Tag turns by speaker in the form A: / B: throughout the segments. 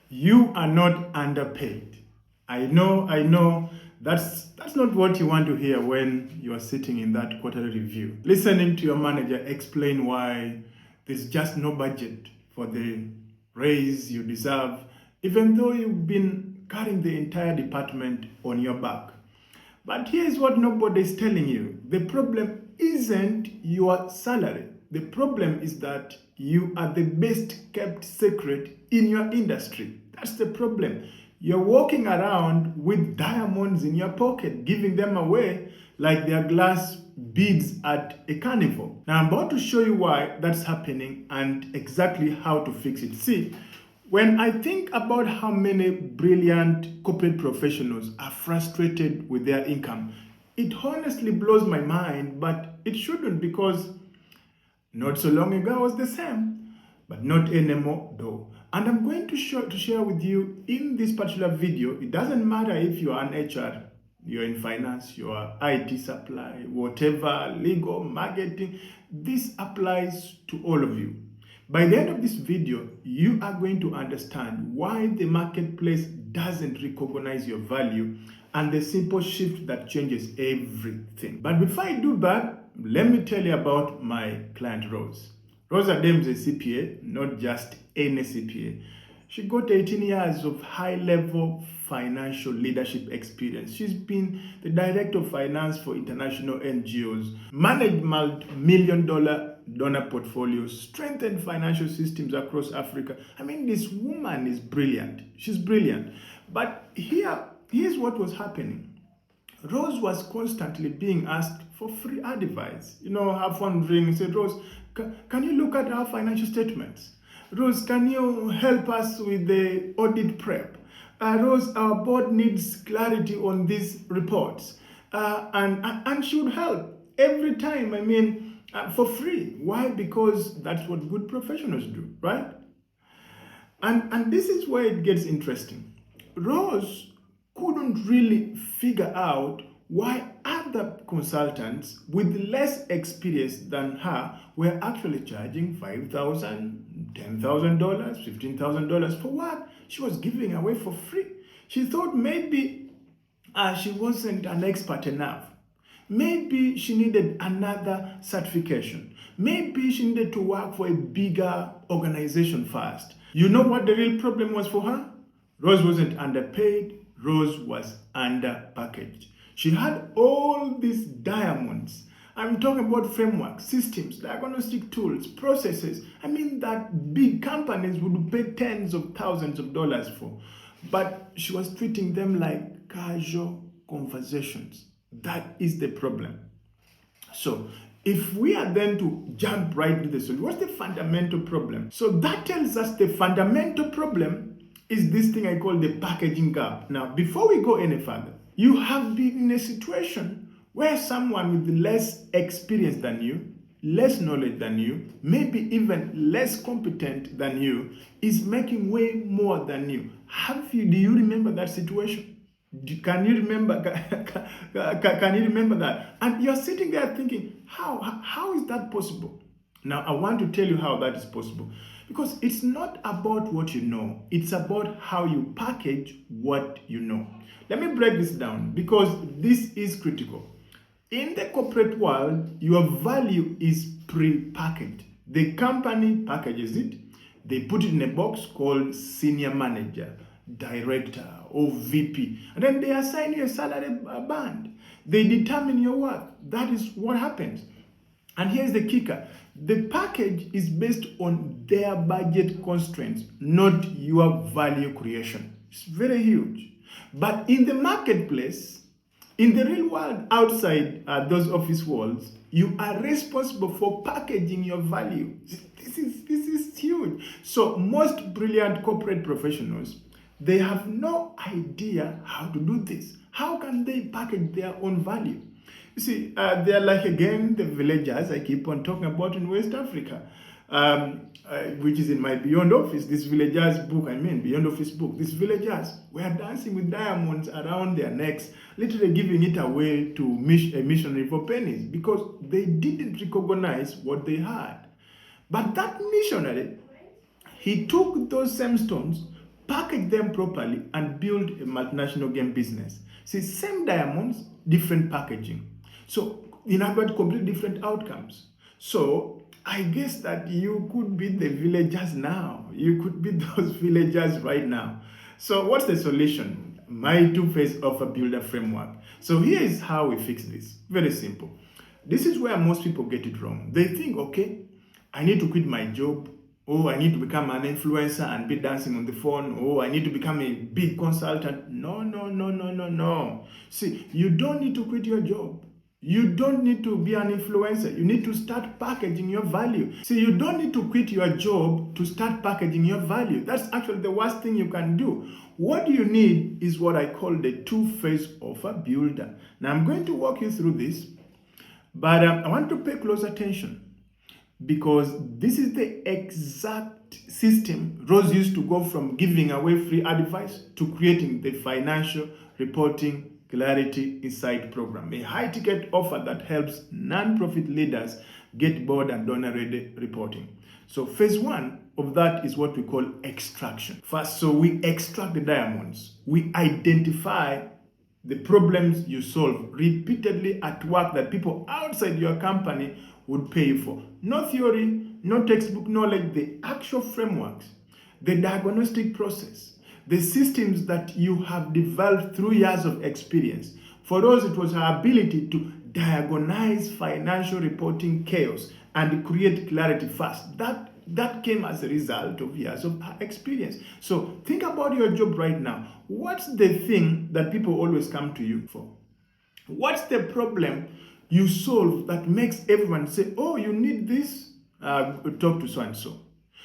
A: You are not underpaid. I know, that's not what you want to hear when you are sitting in that quarterly review. Listening to your manager explain why there's just no budget for the raise you deserve, even though you've been carrying the entire department on your back. But here's what nobody's telling you. The problem isn't your salary. The problem is that you are the best kept secret in your industry. That's the problem. You're walking around with diamonds in your pocket, giving them away like they're glass beads at a carnival. Now, I'm about to show you why that's happening and exactly how to fix it. See, when I think about how many brilliant corporate professionals are frustrated with their income, it honestly blows my mind, but it shouldn't because not so long ago I was the same, but not anymore though. And I'm going to share with you in this particular video. It doesn't matter if you are an HR, you're in finance, you're IT supply, whatever, legal, marketing, this applies to all of you. By the end of this video, you are going to understand why the marketplace doesn't recognize your value and the simple shift that changes everything. But before I do that, let me tell you about my client Rose. Rose Adams is a CPA, not just any CPA. She got 18 years of high-level financial leadership experience. She's been the director of finance for international NGOs, managed multi-million-dollar donor portfolios, strengthened financial systems across Africa. I mean, this woman is brilliant. She's brilliant. But here's what was happening. Rose was constantly being asked for free advice. You know, her phone ring and said, Rose, can you look at our financial statements? Rose, can you help us with the audit prep? Rose, our board needs clarity on these reports. And she would help every time, for free. Why? Because that's what good professionals do, right? And this is where it gets interesting. Rose couldn't really figure out why other consultants with less experience than her were actually charging $5,000, $10,000, $15,000 for what she was giving away for free. She thought maybe she wasn't an expert enough. Maybe she needed another certification. Maybe she needed to work for a bigger organization first. You know what the real problem was for her? Rose wasn't underpaid. Rose was underpackaged. She had all these diamonds. I'm talking about frameworks, systems, diagnostic tools, processes. That big companies would pay tens of thousands of dollars for. But she was treating them like casual conversations. That is the problem. So, if we are then to jump right into the solution, what's the fundamental problem? So that tells us the fundamental problem is this thing I call the packaging gap. Now, before we go any further, you have been in a situation where someone with less experience than you, less knowledge than you, maybe even less competent than you, is making way more than you. Do you remember that situation? Can you remember? Can you remember that? And you're sitting there thinking, how is that possible? Now, I want to tell you how that is possible. Because it's not about what you know. It's about how you package what you know. Let me break this down because this is critical. In the corporate world, your value is pre-packaged. The company packages it. They put it in a box called senior manager, director, or VP. And then they assign you a salary band. They determine your worth. That is what happens. And here's the kicker. The package is based on their budget constraints, not your value creation. It's very huge. But in the marketplace, in the real world outside those office walls, you are responsible for packaging your value. This is huge. So most brilliant corporate professionals, they have no idea how to do this. How can they package their own value? You see, they're like, again, the villagers I keep on talking about in West Africa, which is in my Beyond Office, this villagers book, Beyond Office book. These villagers were dancing with diamonds around their necks, literally giving it away to a missionary for pennies because they didn't recognize what they had. But that missionary, he took those same stones, package them properly, and build a multinational game business. See, same diamonds, different packaging. So, in other words, completely different outcomes. So, I guess that you could be the villagers now. You could be those villagers right now. So, what's the solution? My two-phase offer builder framework. So, here is how we fix this. Very simple. This is where most people get it wrong. They think, okay, I need to quit my job. Oh, I need to become an influencer and be dancing on the phone. Oh, I need to become a big consultant. No, no, no, no, no, no. See, you don't need to quit your job. You don't need to be an influencer. You need to start packaging your value. See, you don't need to quit your job to start packaging your value. That's actually the worst thing you can do. What you need is what I call the two-phase offer builder. Now, I'm going to walk you through this, but I want to pay close attention, because this is the exact system Rose used to go from giving away free advice to creating the financial reporting clarity insight program, a high-ticket offer that helps non-profit leaders get board and donor-ready reporting. So phase one of that is what we call extraction. First, so we extract the diamonds. We identify the problems you solve repeatedly at work that people outside your company would pay you for. No theory, no textbook knowledge, the actual frameworks, the diagnostic process, the systems that you have developed through years of experience. For us, it was our ability to diagnose financial reporting chaos and create clarity fast. That came as a result of years of experience. So think about your job right now. What's the thing that people always come to you for? What's the problem you solve that makes everyone say, oh, you need this? Talk to so-and-so.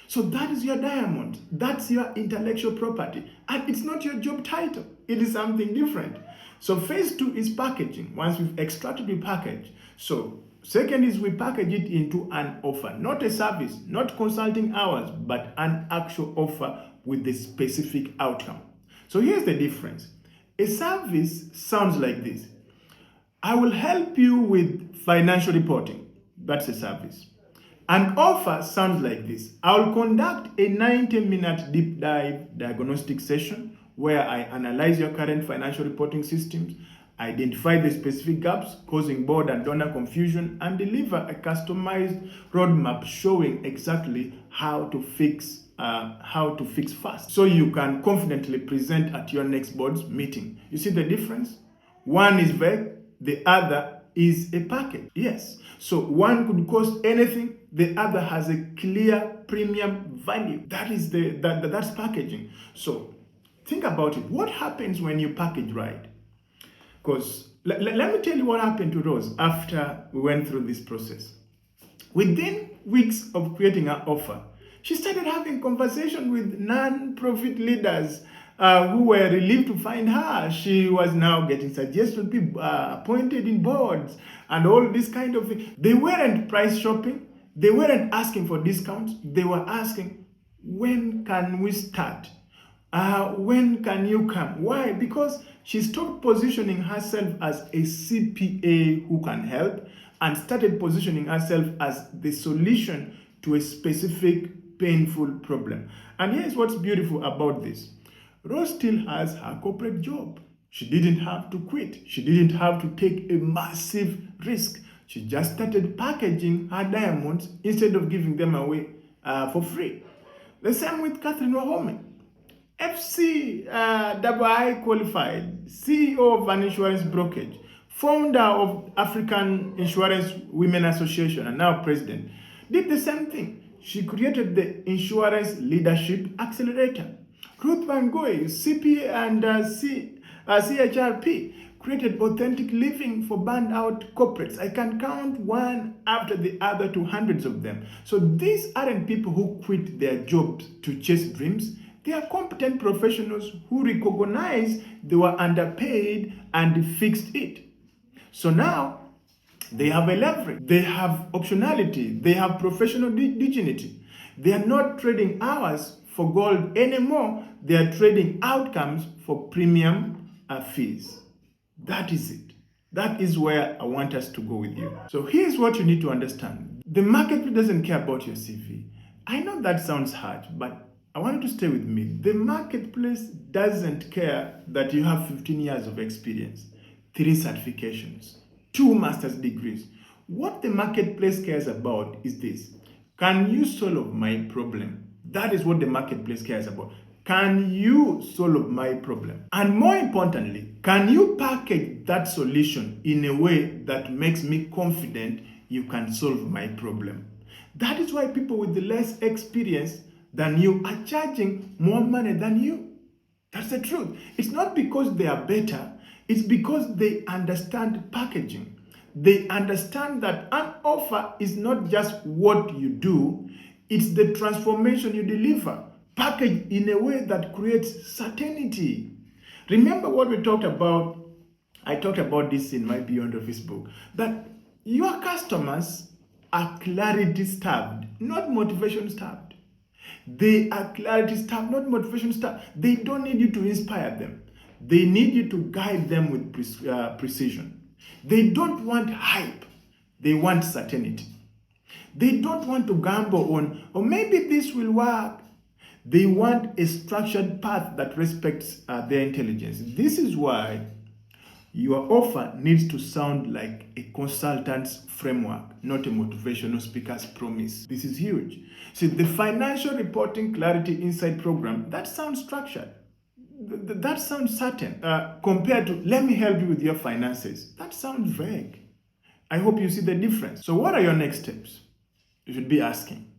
A: So that is your diamond. That's your intellectual property. And it's not your job title. It is something different. So phase two is packaging. Once we've extracted, we package. So second is we package it into an offer, not a service, not consulting hours, but an actual offer with the specific outcome. So here's the difference. A service sounds like this. I will help you with financial reporting. That's a service. An offer sounds like this. I'll conduct a 90-minute deep dive diagnostic session where I analyze your current financial reporting systems, identify the specific gaps causing board and donor confusion, and deliver a customized roadmap showing exactly how to fix fast, so you can confidently present at your next board's meeting. You see the difference? One is vague, the other is a package. Yes. So one could cost anything, the other has a clear premium value. That's packaging. So think about it. What happens when you package right? Because let me tell you what happened to Rose after we went through this process. Within weeks of creating her offer, she started having conversation with non-profit leaders who were relieved to find her. She was now getting suggestions to be appointed in boards and all this kind of thing. They weren't price shopping. They weren't asking for discounts. They were asking, when can we start? When can you come? Why? Because she stopped positioning herself as a CPA who can help and started positioning herself as the solution to a specific painful problem. And here's what's beautiful about this. Rose still has her corporate job. She didn't have to quit. She didn't have to take a massive risk. She just started packaging her diamonds instead of giving them away for free. The same with Catherine Wahome. FCII qualified, CEO of an insurance brokerage, founder of African Insurance Women Association, and now president, did the same thing. She created the Insurance Leadership Accelerator. Ruth Van Goy, CPA and CHRP, created authentic living for burned out corporates. I can count one after the other to hundreds of them. So these aren't people who quit their jobs to chase dreams. They are competent professionals who recognize they were underpaid and fixed it. So now they have a leverage, they have optionality, they have professional dignity. They are not trading hours for gold anymore. They are trading outcomes for premium fees. That is it. That is where I want us to go with you. So here's what you need to understand. The market doesn't care about your CV. I know that sounds hard, but I want you to stay with me. The marketplace doesn't care that you have 15 years of experience, 3 certifications, 2 master's degrees. What the marketplace cares about is this. Can you solve my problem? That is what the marketplace cares about. Can you solve my problem? And more importantly, can you package that solution in a way that makes me confident you can solve my problem? That is why people with less experience than you are charging more money than you. That's the truth. It's not because they are better, it's because they understand packaging. They understand that an offer is not just what you do, it's the transformation you deliver, packaged in a way that creates certainty. Remember what we talked about? I talked about this in my Beyond Office book, that your customers are clarity starved, not motivation starved. They are clarity starved, not motivation starved. They don't need you to inspire them. They need you to guide them with precision. They don't want hype. They want certainty. They don't want to gamble on, or maybe this will work. They want a structured path that respects their intelligence. This is why your offer needs to sound like a consultant's framework, not a motivational speaker's promise. This is huge. See, the financial reporting clarity insight program, that sounds structured. That sounds certain. Compared to, let me help you with your finances. That sounds vague. I hope you see the difference. So what are your next steps? You should be asking.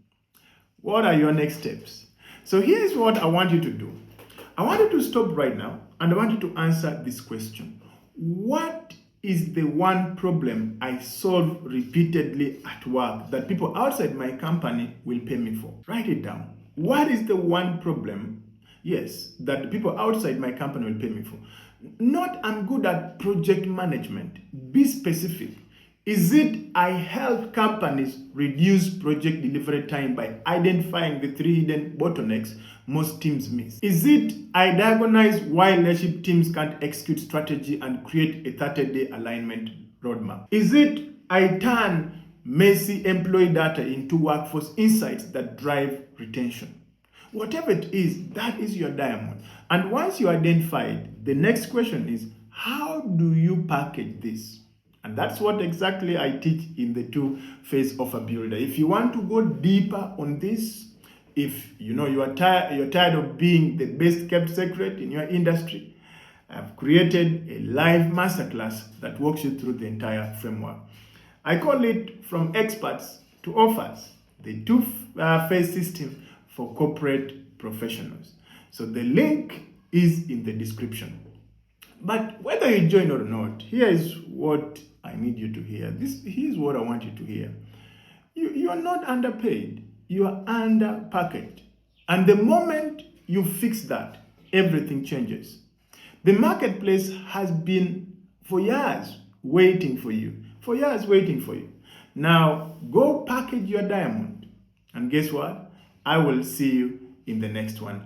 A: What are your next steps? So here's what I want you to do. I want you to stop right now and I want you to answer this question. What is the one problem I solve repeatedly at work that people outside my company will pay me for? Write it down. What is the one problem, yes, that people outside my company will pay me for? Not I'm good at project management. Be specific. Is it I help companies reduce project delivery time by identifying the 3 hidden bottlenecks most teams miss? Is it I diagnose why leadership teams can't execute strategy and create a 30-day alignment roadmap? Is it I turn messy employee data into workforce insights that drive retention? Whatever it is, that is your diamond. And once you identify it, the next question is, how do you package this? And that's what exactly I teach in the 2-phase offer builder. If you want to go deeper on this, if you know you're tired of being the best kept secret in your industry, I've created a live masterclass that walks you through the entire framework. I call it From Experts to Offers, the 2-phase system for corporate professionals. So the link is in the description. But whether you join or not, here is what I need you to hear. Here's what I want you to hear. You are not underpaid. You are underpackaged. And the moment you fix that, everything changes. The marketplace has been for years waiting for you. For years waiting for you. Now, go package your diamond. And guess what? I will see you in the next one.